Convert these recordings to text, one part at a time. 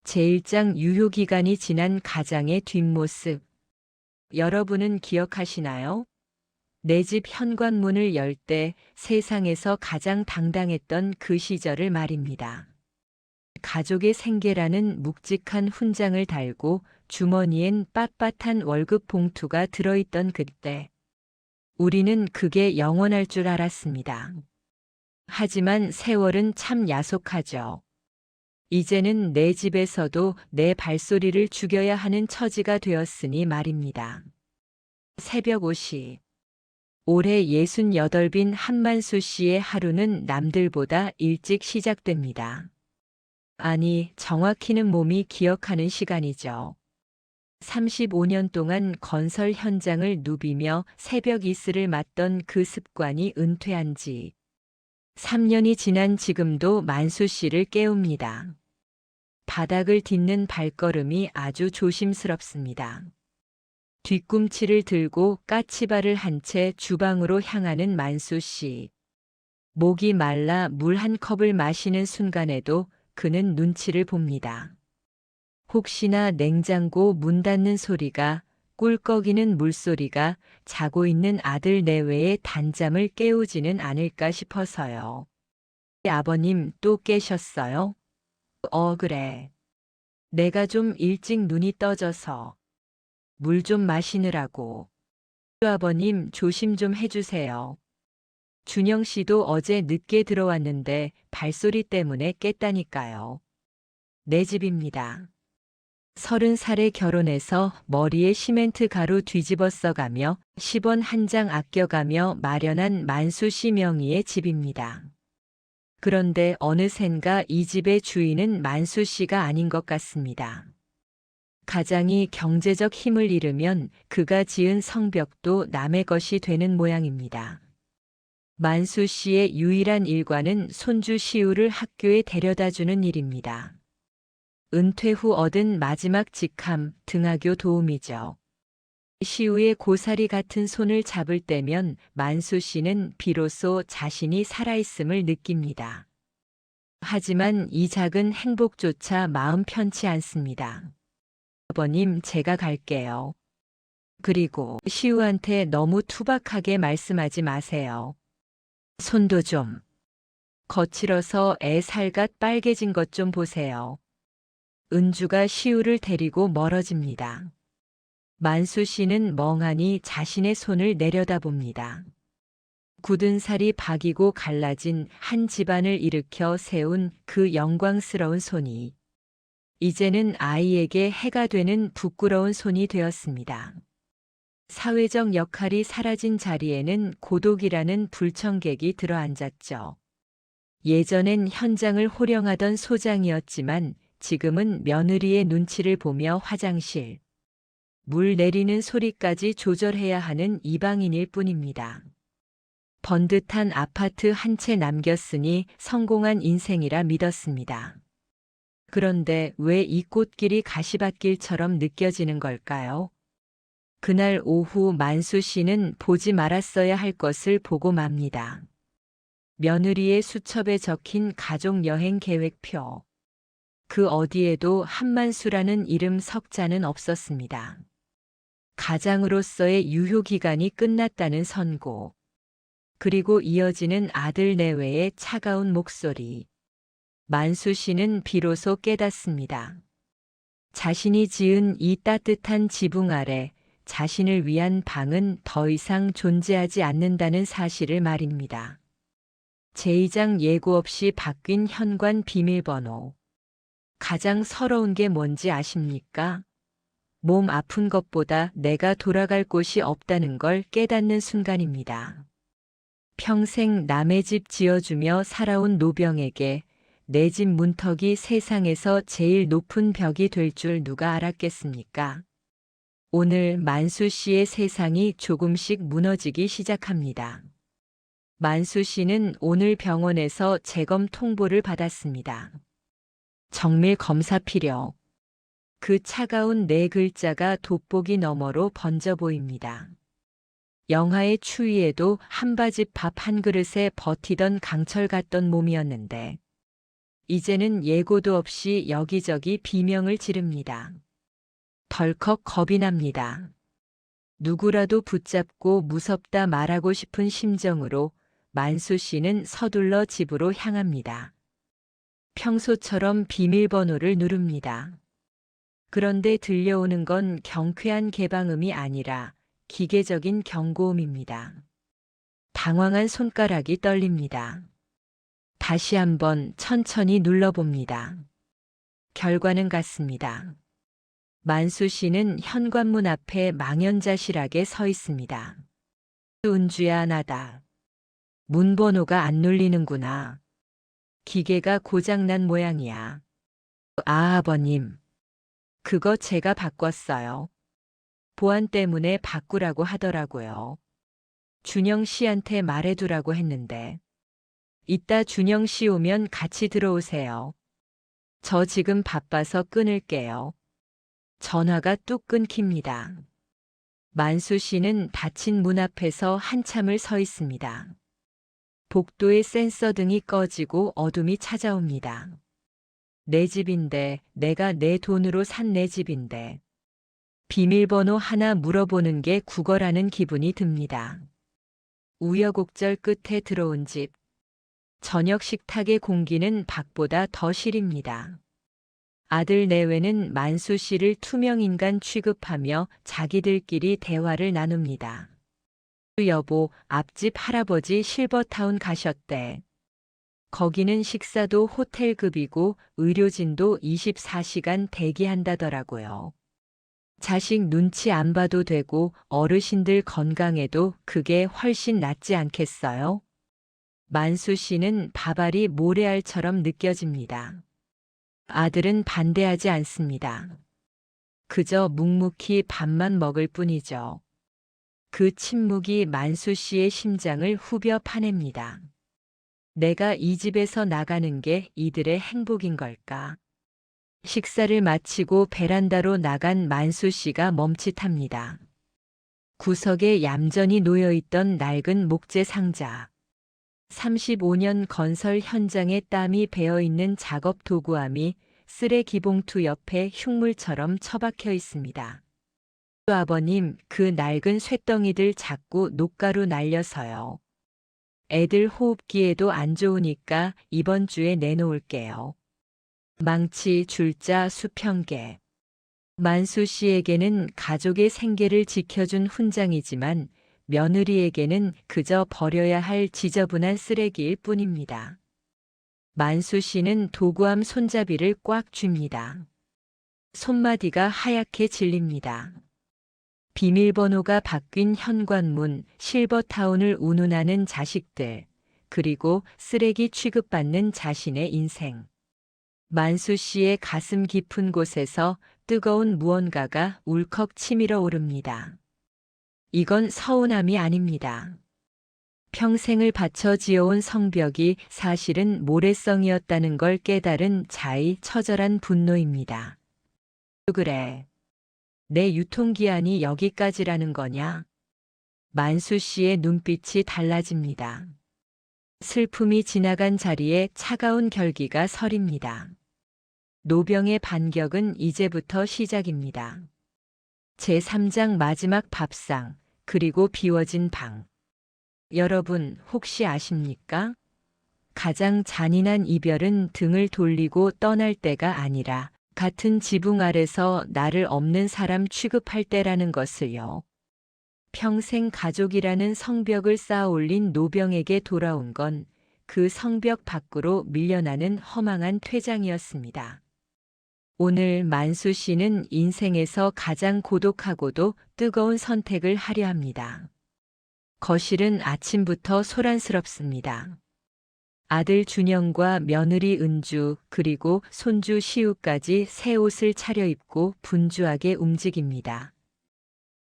제1장 유효기간이 지난 가장의 뒷모습. 여러분은 기억하시나요? 내 집 현관문을 열 때 세상에서 가장 당당했던 그 시절을 말입니다. 가족의 생계라는 묵직한 훈장을 달고 주머니엔 빳빳한 월급 봉투가 들어있던 그때, 우리는 그게 영원할 줄 알았습니다. 하지만 세월은 참 야속하죠. 이제는 내 집에서도 내 발소리를 죽여야 하는 처지가 되었으니 말입니다. 새벽 5시. 올해 68빈 한만수 씨의 하루는 남들보다 일찍 시작됩니다. 아니, 정확히는 몸이 기억하는 시간이죠. 35년 동안 건설 현장을 누비며 새벽 이슬을 맞던 그 습관이 은퇴한 지 3년이 지난 지금도 만수 씨를 깨웁니다. 바닥을 딛는 발걸음이 아주 조심스럽습니다. 뒤꿈치를 들고 까치발을 한 채 주방으로 향하는 만수 씨. 목이 말라 물 한 컵을 마시는 순간에도 그는 눈치를 봅니다. 혹시나 냉장고 문 닫는 소리가, 꿀꺽이는 물소리가 자고 있는 아들 내외의 단잠을 깨우지는 않을까 싶어서요. 아버님 또 깨셨어요? 그래. 내가 좀 일찍 눈이 떠져서 물 좀 마시느라고. 아버님 조심 좀 해주세요. 준영 씨도 어제 늦게 들어왔는데 발소리 때문에 깼다니까요. 내 집입니다. 30살에 결혼해서 머리에 시멘트 가루 뒤집어 써가며 10원 한 장 아껴가며 마련한 만수 씨 명의의 집입니다. 그런데 어느샌가 이 집의 주인은 만수 씨가 아닌 것 같습니다. 가장이 경제적 힘을 잃으면 그가 지은 성벽도 남의 것이 되는 모양입니다. 만수 씨의 유일한 일과는 손주 시우를 학교에 데려다 주는 일입니다. 은퇴 후 얻은 마지막 직함, 등하교 도우미죠. 시우의 고사리 같은 손을 잡을 때면 만수 씨는 비로소 자신이 살아있음을 느낍니다. 하지만 이 작은 행복조차 마음 편치 않습니다. 아버님, 제가 갈게요. 그리고 시우한테 너무 투박하게 말씀하지 마세요. 손도 좀. 거칠어서 애 살갗 빨개진 것 좀 보세요. 은주가 시우를 데리고 멀어집니다. 만수 씨는 멍하니 자신의 손을 내려다봅니다. 굳은 살이 박이고 갈라진 한 집안을 일으켜 세운 그 영광스러운 손이 이제는 아이에게 해가 되는 부끄러운 손이 되었습니다. 사회적 역할이 사라진 자리에는 고독이라는 불청객이 들어앉았죠. 예전엔 현장을 호령하던 소장이었지만 지금은 며느리의 눈치를 보며 화장실, 물 내리는 소리까지 조절해야 하는 이방인일 뿐입니다. 번듯한 아파트 한 채 남겼으니 성공한 인생이라 믿었습니다. 그런데 왜 이 꽃길이 가시밭길처럼 느껴지는 걸까요? 그날 오후 만수 씨는 보지 말았어야 할 것을 보고 맙니다. 며느리의 수첩에 적힌 가족여행 계획표. 그 어디에도 한만수라는 이름 석자는 없었습니다. 가장으로서의 유효기간이 끝났다는 선고. 그리고 이어지는 아들 내외의 차가운 목소리. 만수 씨는 비로소 깨닫습니다. 자신이 지은 이 따뜻한 지붕 아래 자신을 위한 방은 더 이상 존재하지 않는다는 사실을 말입니다. 제2장 예고 없이 바뀐 현관 비밀번호. 가장 서러운 게 뭔지 아십니까? 몸 아픈 것보다 내가 돌아갈 곳이 없다는 걸 깨닫는 순간입니다. 평생 남의 집 지어주며 살아온 노병에게 내 집 문턱이 세상에서 제일 높은 벽이 될 줄 누가 알았겠습니까? 오늘 만수 씨의 세상이 조금씩 무너지기 시작합니다. 만수 씨는 오늘 병원에서 재검 통보를 받았습니다. 정밀 검사 필요. 그 차가운 네 글자가 돋보기 너머로 번져 보입니다. 영하의 추위에도 한바집 밥 한 그릇에 버티던 강철 같던 몸이었는데 이제는 예고도 없이 여기저기 비명을 지릅니다. 덜컥 겁이 납니다. 누구라도 붙잡고 무섭다 말하고 싶은 심정으로 만수 씨는 서둘러 집으로 향합니다. 평소처럼 비밀번호를 누릅니다. 그런데 들려오는 건 경쾌한 개방음이 아니라 기계적인 경고음입니다. 당황한 손가락이 떨립니다. 다시 한번 천천히 눌러봅니다. 결과는 같습니다. 만수 씨는 현관문 앞에 망연자실하게 서 있습니다. 은주야, 나다. 문번호가 안 눌리는구나. 기계가 고장난 모양이야. 아버님. 그거 제가 바꿨어요. 보안 때문에 바꾸라고 하더라고요. 준영 씨한테 말해두라고 했는데. 이따 준영 씨 오면 같이 들어오세요. 저 지금 바빠서 끊을게요. 전화가 뚝 끊깁니다. 만수 씨는 닫힌 문 앞에서 한참을 서 있습니다. 복도의 센서 등이 꺼지고 어둠이 찾아옵니다. 내 집인데, 내가 내 돈으로 산 내 집인데. 비밀번호 하나 물어보는 게 국어라는 기분이 듭니다. 우여곡절 끝에 들어온 집. 저녁 식탁의 공기는 밖보다 더 시립니다. 아들 내외는 만수 씨를 투명인간 취급하며 자기들끼리 대화를 나눕니다. 여보, 앞집 할아버지 실버타운 가셨대. 거기는 식사도 호텔급이고 의료진도 24시간 대기한다더라고요. 자식 눈치 안 봐도 되고 어르신들 건강에도 그게 훨씬 낫지 않겠어요? 만수 씨는 밥알이 모래알처럼 느껴집니다. 아들은 반대하지 않습니다. 그저 묵묵히 밥만 먹을 뿐이죠. 그 침묵이 만수 씨의 심장을 후벼 파냅니다. 내가 이 집에서 나가는 게 이들의 행복인 걸까? 식사를 마치고 베란다로 나간 만수 씨가 멈칫합니다. 구석에 얌전히 놓여있던 낡은 목재 상자. 35년 건설 현장에 땀이 배어있는 작업 도구함이 쓰레기 봉투 옆에 흉물처럼 처박혀 있습니다. 아버님, 그 낡은 쇳덩이들 자꾸 녹가루 날려서요. 애들 호흡기에도 안 좋으니까 이번 주에 내놓을게요. 망치, 줄자, 수평계. 만수 씨에게는 가족의 생계를 지켜준 훈장이지만 며느리에게는 그저 버려야 할 지저분한 쓰레기일 뿐입니다. 만수 씨는 도구함 손잡이를 꽉 쥡니다. 손마디가 하얗게 질립니다. 비밀번호가 바뀐 현관문, 실버타운을 운운하는 자식들, 그리고 쓰레기 취급받는 자신의 인생. 만수 씨의 가슴 깊은 곳에서 뜨거운 무언가가 울컥 치밀어 오릅니다. 이건 서운함이 아닙니다. 평생을 바쳐 지어온 성벽이 사실은 모래성이었다는 걸 깨달은 자의 처절한 분노입니다. 그래. 내 유통기한이 여기까지라는 거냐? 만수 씨의 눈빛이 달라집니다. 슬픔이 지나간 자리에 차가운 결기가 서립니다. 노병의 반격은 이제부터 시작입니다. 제3장 마지막 밥상, 그리고 비워진 방. 여러분, 혹시 아십니까? 가장 잔인한 이별은 등을 돌리고 떠날 때가 아니라 같은 지붕 아래서 나를 없는 사람 취급할 때라는 것을요. 평생 가족이라는 성벽을 쌓아 올린 노병에게 돌아온 건 그 성벽 밖으로 밀려나는 허망한 퇴장이었습니다. 오늘 만수 씨는 인생에서 가장 고독하고도 뜨거운 선택을 하려 합니다. 거실은 아침부터 소란스럽습니다. 아들 준영과 며느리 은주 그리고 손주 시우까지 새 옷을 차려입고 분주하게 움직입니다.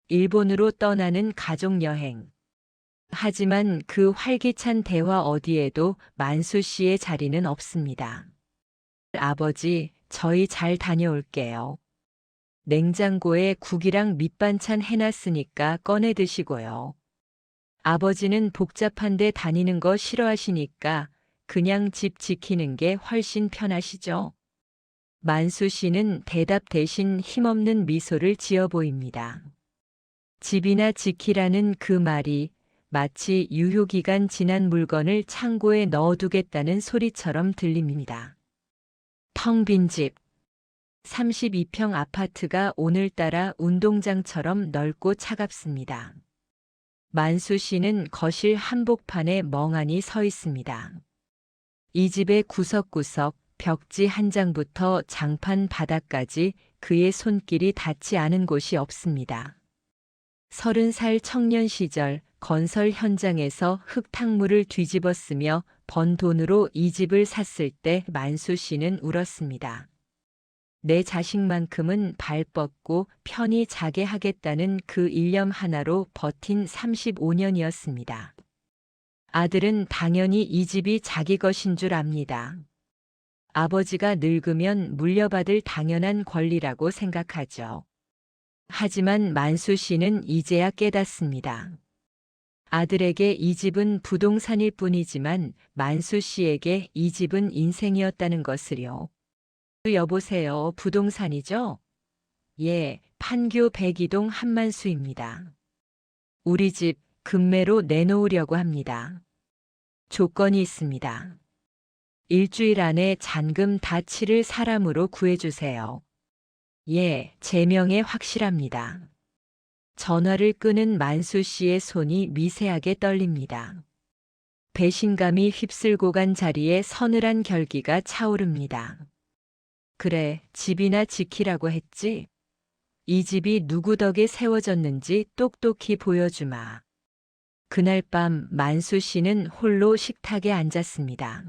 일본으로 떠나는 가족여행. 하지만 그 활기찬 대화 어디에도 만수 씨의 자리는 없습니다. 아버지, 저희 잘 다녀올게요. 냉장고에 국이랑 밑반찬 해놨으니까 꺼내 드시고요. 아버지는 복잡한 데 다니는 거 싫어하시니까 그냥 집 지키는 게 훨씬 편하시죠? 만수 씨는 대답 대신 힘없는 미소를 지어 보입니다. 집이나 지키라는 그 말이 마치 유효기간 지난 물건을 창고에 넣어두겠다는 소리처럼 들립니다. 텅 빈 집. 32평 아파트가 오늘따라 운동장처럼 넓고 차갑습니다. 만수 씨는 거실 한복판에 멍하니 서 있습니다. 이 집의 구석구석, 벽지 한 장부터 장판 바닥까지 그의 손길이 닿지 않은 곳이 없습니다. 30살 청년 시절 건설 현장에서 흙탕물을 뒤집어 쓰며 번 돈으로 이 집을 샀을 때 만수 씨는 울었습니다. 내 자식만큼은 발 뻗고 편히 자게 하겠다는 그 일념 하나로 버틴 35년이었습니다. 아들은 당연히 이 집이 자기 것인 줄 압니다. 아버지가 늙으면 물려받을 당연한 권리라고 생각하죠. 하지만 만수 씨는 이제야 깨닫습니다. 아들에게 이 집은 부동산일 뿐이지만 만수 씨에게 이 집은 인생이었다는 것을요. 여보세요, 부동산이죠? 예, 판교 102동 한만수입니다. 우리 집 급매로 내놓으려고 합니다. 조건이 있습니다. 일주일 안에 잔금 다 치를 사람으로 구해주세요. 예, 제 명예 확실합니다. 전화를 끄는 만수 씨의 손이 미세하게 떨립니다. 배신감이 휩쓸고 간 자리에 서늘한 결기가 차오릅니다. 그래, 집이나 지키라고 했지? 이 집이 누구 덕에 세워졌는지 똑똑히 보여주마. 그날 밤 만수 씨는 홀로 식탁에 앉았습니다.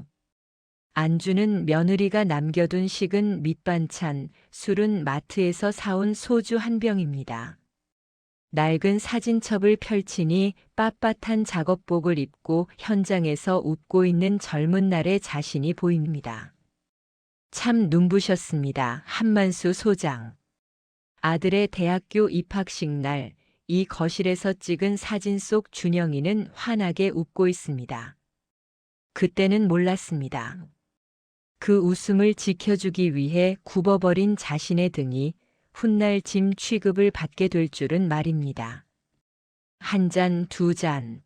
안주는 며느리가 남겨둔 식은 밑반찬, 술은 마트에서 사온 소주 한 병입니다. 낡은 사진첩을 펼치니 빳빳한 작업복을 입고 현장에서 웃고 있는 젊은 날의 자신이 보입니다. 참 눈부셨습니다. 한만수 소장. 아들의 대학교 입학식 날, 이 거실에서 찍은 사진 속 준영이는 환하게 웃고 있습니다. 그때는 몰랐습니다. 그 웃음을 지켜주기 위해 굽어버린 자신의 등이 훗날 짐 취급을 받게 될 줄은 말입니다. 한 잔, 두 잔.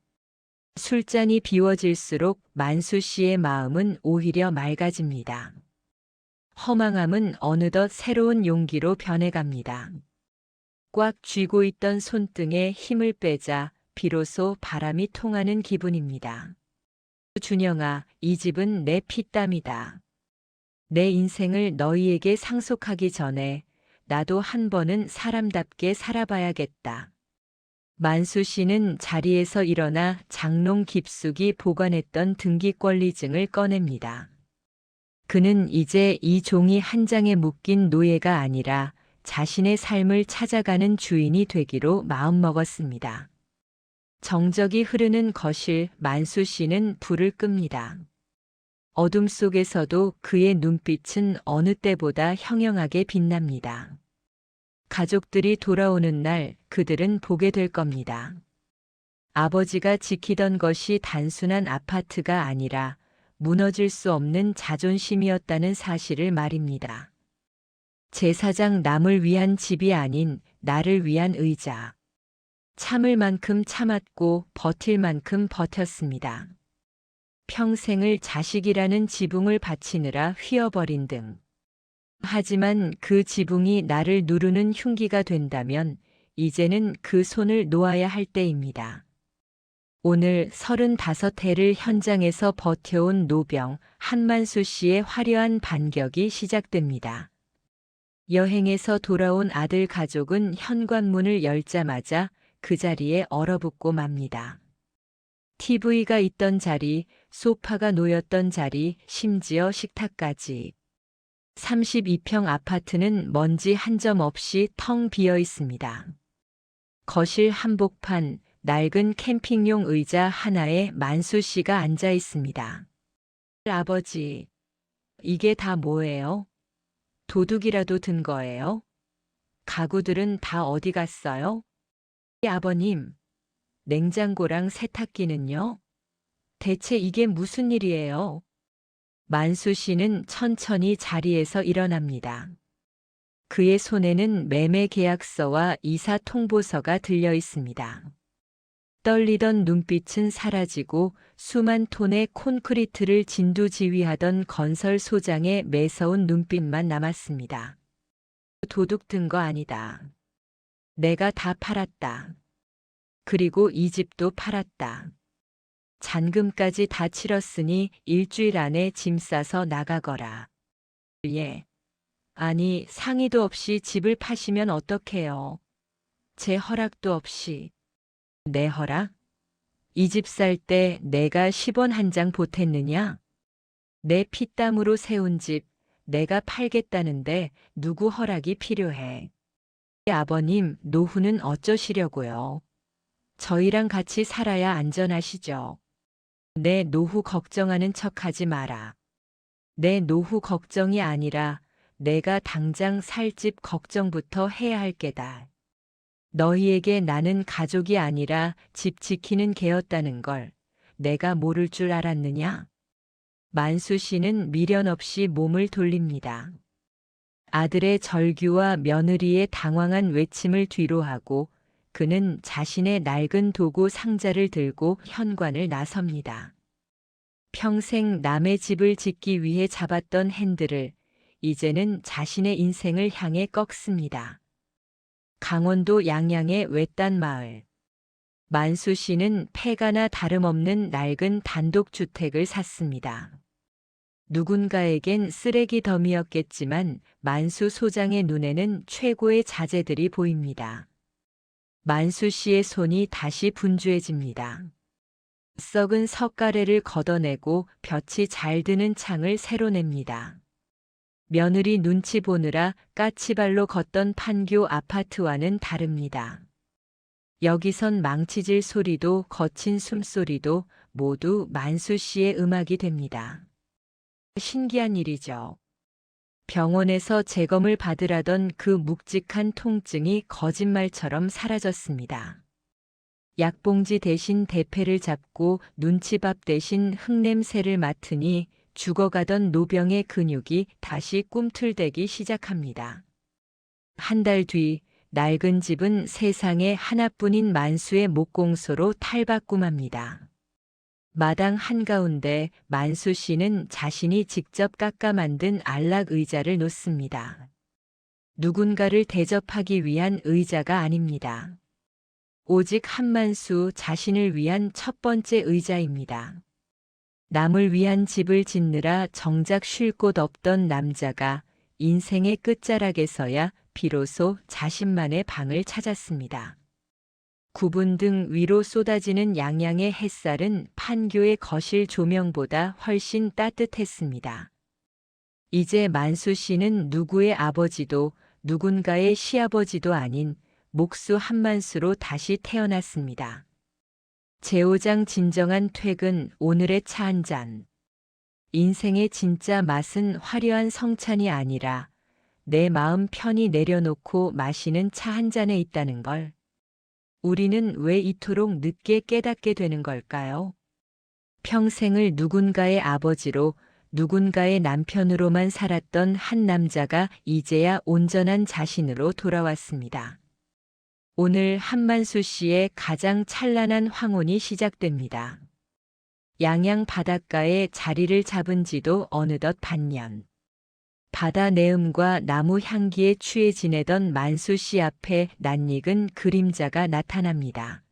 술잔이 비워질수록 만수 씨의 마음은 오히려 맑아집니다. 허망함은 어느덧 새로운 용기로 변해갑니다. 꽉 쥐고 있던 손등에 힘을 빼자 비로소 바람이 통하는 기분입니다. 준영아, 이 집은 내 피땀이다. 내 인생을 너희에게 상속하기 전에 나도 한 번은 사람답게 살아봐야겠다. 만수 씨는 자리에서 일어나 장롱 깊숙이 보관했던 등기권리증을 꺼냅니다. 그는 이제 이 종이 한 장에 묶인 노예가 아니라 자신의 삶을 찾아가는 주인이 되기로 마음먹었습니다. 정적이 흐르는 거실, 만수 씨는 불을 끕니다. 어둠 속에서도 그의 눈빛은 어느 때보다 형형하게 빛납니다. 가족들이 돌아오는 날 그들은 보게 될 겁니다. 아버지가 지키던 것이 단순한 아파트가 아니라 무너질 수 없는 자존심이었다는 사실을 말입니다. 제사장 남을 위한 집이 아닌 나를 위한 의자. 참을 만큼 참았고 버틸 만큼 버텼습니다. 평생을 자식이라는 지붕을 바치느라 휘어버린 등. 하지만 그 지붕이 나를 누르는 흉기가 된다면 이제는 그 손을 놓아야 할 때입니다. 오늘 35해를 현장에서 버텨온 노병 한만수 씨의 화려한 반격이 시작됩니다. 여행에서 돌아온 아들 가족은 현관문을 열자마자 그 자리에 얼어붙고 맙니다. TV가 있던 자리, 소파가 놓였던 자리, 심지어 식탁까지. 32평 아파트는 먼지 한 점 없이 텅 비어 있습니다. 거실 한복판, 낡은 캠핑용 의자 하나에 만수 씨가 앉아 있습니다. 아버지, 이게 다 뭐예요? 도둑이라도 든 거예요? 가구들은 다 어디 갔어요? 아버님, 냉장고랑 세탁기는요? 대체 이게 무슨 일이에요? 만수 씨는 천천히 자리에서 일어납니다. 그의 손에는 매매 계약서와 이사 통보서가 들려 있습니다. 떨리던 눈빛은 사라지고 수만 톤의 콘크리트를 진두지휘하던 건설 소장의 매서운 눈빛만 남았습니다. 도둑 든 거 아니다. 내가 다 팔았다. 그리고 이 집도 팔았다. 잔금까지 다 치렀으니 일주일 안에 짐 싸서 나가거라. 예. 아니, 상의도 없이 집을 파시면 어떡해요? 제 허락도 없이. 내 허락? 이 집 살 때 내가 10원 한 장 보탰느냐? 내 피땀으로 세운 집 내가 팔겠다는데 누구 허락이 필요해? 아버님, 노후는 어쩌시려고요? 저희랑 같이 살아야 안전하시죠? 내 노후 걱정하는 척하지 마라. 내 노후 걱정이 아니라 내가 당장 살 집 걱정부터 해야 할 게다. 너희에게 나는 가족이 아니라 집 지키는 개였다는 걸 내가 모를 줄 알았느냐? 만수 씨는 미련 없이 몸을 돌립니다. 아들의 절규와 며느리의 당황한 외침을 뒤로하고 그는 자신의 낡은 도구 상자를 들고 현관을 나섭니다. 평생 남의 집을 짓기 위해 잡았던 핸들을 이제는 자신의 인생을 향해 꺾습니다. 강원도 양양의 외딴 마을. 만수 씨는 폐가나 다름없는 낡은 단독주택을 샀습니다. 누군가에겐 쓰레기 더미였겠지만 만수 소장의 눈에는 최고의 자재들이 보입니다. 만수 씨의 손이 다시 분주해집니다. 썩은 석가래를 걷어내고 볕이 잘 드는 창을 새로 냅니다. 며느리 눈치 보느라 까치발로 걷던 판교 아파트와는 다릅니다. 여기선 망치질 소리도 거친 숨소리도 모두 만수 씨의 음악이 됩니다. 신기한 일이죠. 병원에서 재검을 받으라던 그 묵직한 통증이 거짓말처럼 사라졌습니다. 약봉지 대신 대패를 잡고 눈치밥 대신 흙냄새를 맡으니 죽어가던 노병의 근육이 다시 꿈틀대기 시작합니다. 한 달 뒤 낡은 집은 세상에 하나뿐인 만수의 목공소로 탈바꿈합니다. 마당 한가운데 만수 씨는 자신이 직접 깎아 만든 안락 의자를 놓습니다. 누군가를 대접하기 위한 의자가 아닙니다. 오직 한만수 자신을 위한 첫 번째 의자입니다. 남을 위한 집을 짓느라 정작 쉴 곳 없던 남자가 인생의 끝자락에서야 비로소 자신만의 방을 찾았습니다. 구분 등 위로 쏟아지는 양양의 햇살은 판교의 거실 조명보다 훨씬 따뜻했습니다. 이제 만수 씨는 누구의 아버지도 누군가의 시아버지도 아닌 목수 한만수로 다시 태어났습니다. 제오장 진정한 퇴근, 오늘의 차 한 잔. 인생의 진짜 맛은 화려한 성찬이 아니라 내 마음 편히 내려놓고 마시는 차 한 잔에 있다는 걸. 우리는 왜 이토록 늦게 깨닫게 되는 걸까요? 평생을 누군가의 아버지로, 누군가의 남편으로만 살았던 한 남자가 이제야 온전한 자신으로 돌아왔습니다. 오늘 한만수 씨의 가장 찬란한 황혼이 시작됩니다. 양양 바닷가에 자리를 잡은 지도 어느덧 반년. 바다 내음과 나무 향기에 취해 지내던 만수 씨 앞에 낯익은 그림자가 나타납니다.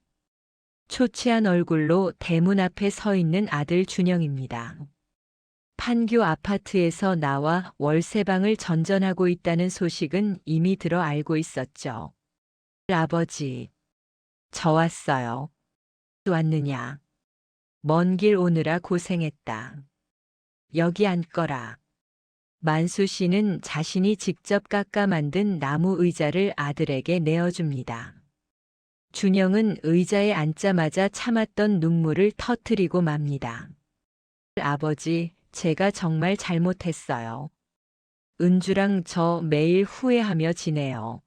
초췌한 얼굴로 대문 앞에 서 있는 아들 준영입니다. 판교 아파트에서 나와 월세방을 전전하고 있다는 소식은 이미 들어 알고 있었죠. 아버지, 저 왔어요. 왔느냐? 먼 길 오느라 고생했다. 여기 앉거라. 만수 씨는 자신이 직접 깎아 만든 나무 의자를 아들에게 내어줍니다. 준영은 의자에 앉자마자 참았던 눈물을 터뜨리고 맙니다. 아버지, 제가 정말 잘못했어요. 은주랑 저 매일 후회하며 지내요.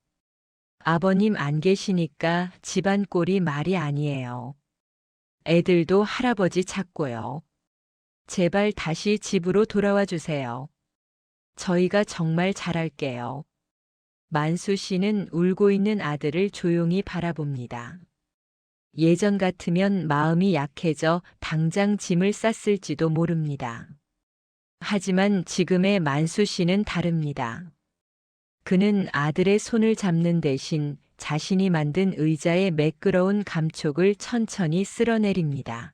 아버님 안 계시니까 집안 꼴이 말이 아니에요. 애들도 할아버지 찾고요. 제발 다시 집으로 돌아와 주세요. 저희가 정말 잘할게요. 만수 씨는 울고 있는 아들을 조용히 바라봅니다. 예전 같으면 마음이 약해져 당장 짐을 쌌을지도 모릅니다. 하지만 지금의 만수 씨는 다릅니다. 그는 아들의 손을 잡는 대신 자신이 만든 의자의 매끄러운 감촉을 천천히 쓸어내립니다.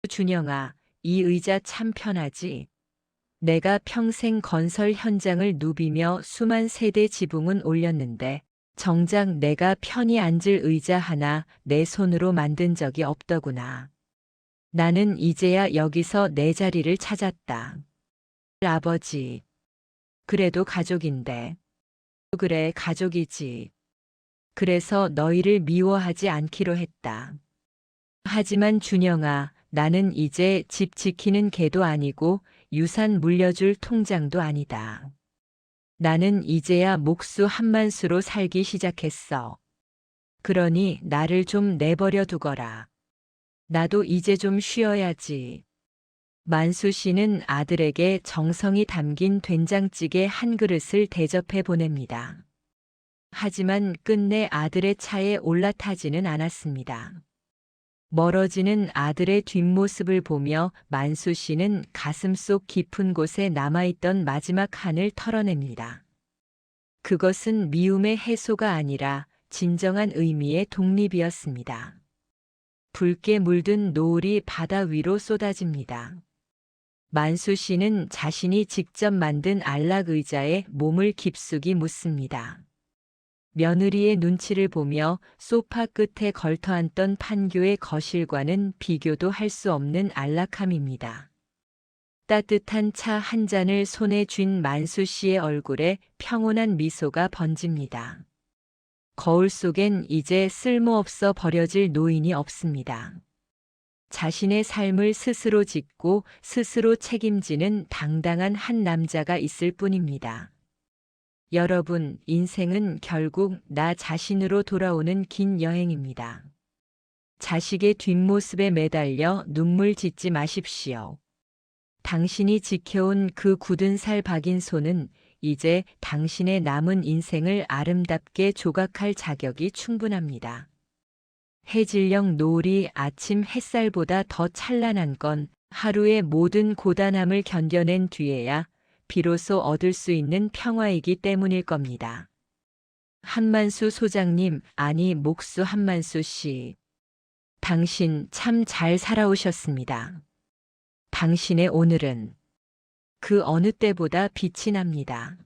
준영아, 이 의자 참 편하지? 내가 평생 건설 현장을 누비며 수만 세대 지붕은 올렸는데 정작 내가 편히 앉을 의자 하나 내 손으로 만든 적이 없더구나. 나는 이제야 여기서 내 자리를 찾았다. 아버지. 그래도 가족인데. 그래, 가족이지. 그래서 너희를 미워하지 않기로 했다. 하지만 준영아, 나는 이제 집 지키는 개도 아니고 유산 물려줄 통장도 아니다. 나는 이제야 목수 한만수로 살기 시작했어. 그러니 나를 좀 내버려 두거라. 나도 이제 좀 쉬어야지. 만수 씨는 아들에게 정성이 담긴 된장찌개 한 그릇을 대접해 보냅니다. 하지만 끝내 아들의 차에 올라타지는 않았습니다. 멀어지는 아들의 뒷모습을 보며 만수 씨는 가슴속 깊은 곳에 남아있던 마지막 한을 털어냅니다. 그것은 미움의 해소가 아니라 진정한 의미의 독립이었습니다. 붉게 물든 노을이 바다 위로 쏟아집니다. 만수 씨는 자신이 직접 만든 안락 의자에 몸을 깊숙이 묻습니다. 며느리의 눈치를 보며 소파 끝에 걸터앉던 판교의 거실과는 비교도 할 수 없는 안락함입니다. 따뜻한 차 한 잔을 손에 쥔 만수 씨의 얼굴에 평온한 미소가 번집니다. 거울 속엔 이제 쓸모없어 버려질 노인이 없습니다. 자신의 삶을 스스로 짓고 스스로 책임지는 당당한 한 남자가 있을 뿐입니다. 여러분, 인생은 결국 나 자신으로 돌아오는 긴 여행입니다. 자식의 뒷모습에 매달려 눈물 짓지 마십시오. 당신이 지켜온 그 굳은 살 박인 손은 이제 당신의 남은 인생을 아름답게 조각할 자격이 충분합니다. 해질녘 노을이 아침 햇살보다 더 찬란한 건 하루의 모든 고단함을 견뎌낸 뒤에야 비로소 얻을 수 있는 평화이기 때문일 겁니다. 한만수 소장님, 아니 목수 한만수 씨. 당신 참 잘 살아오셨습니다. 당신의 오늘은 그 어느 때보다 빛이 납니다.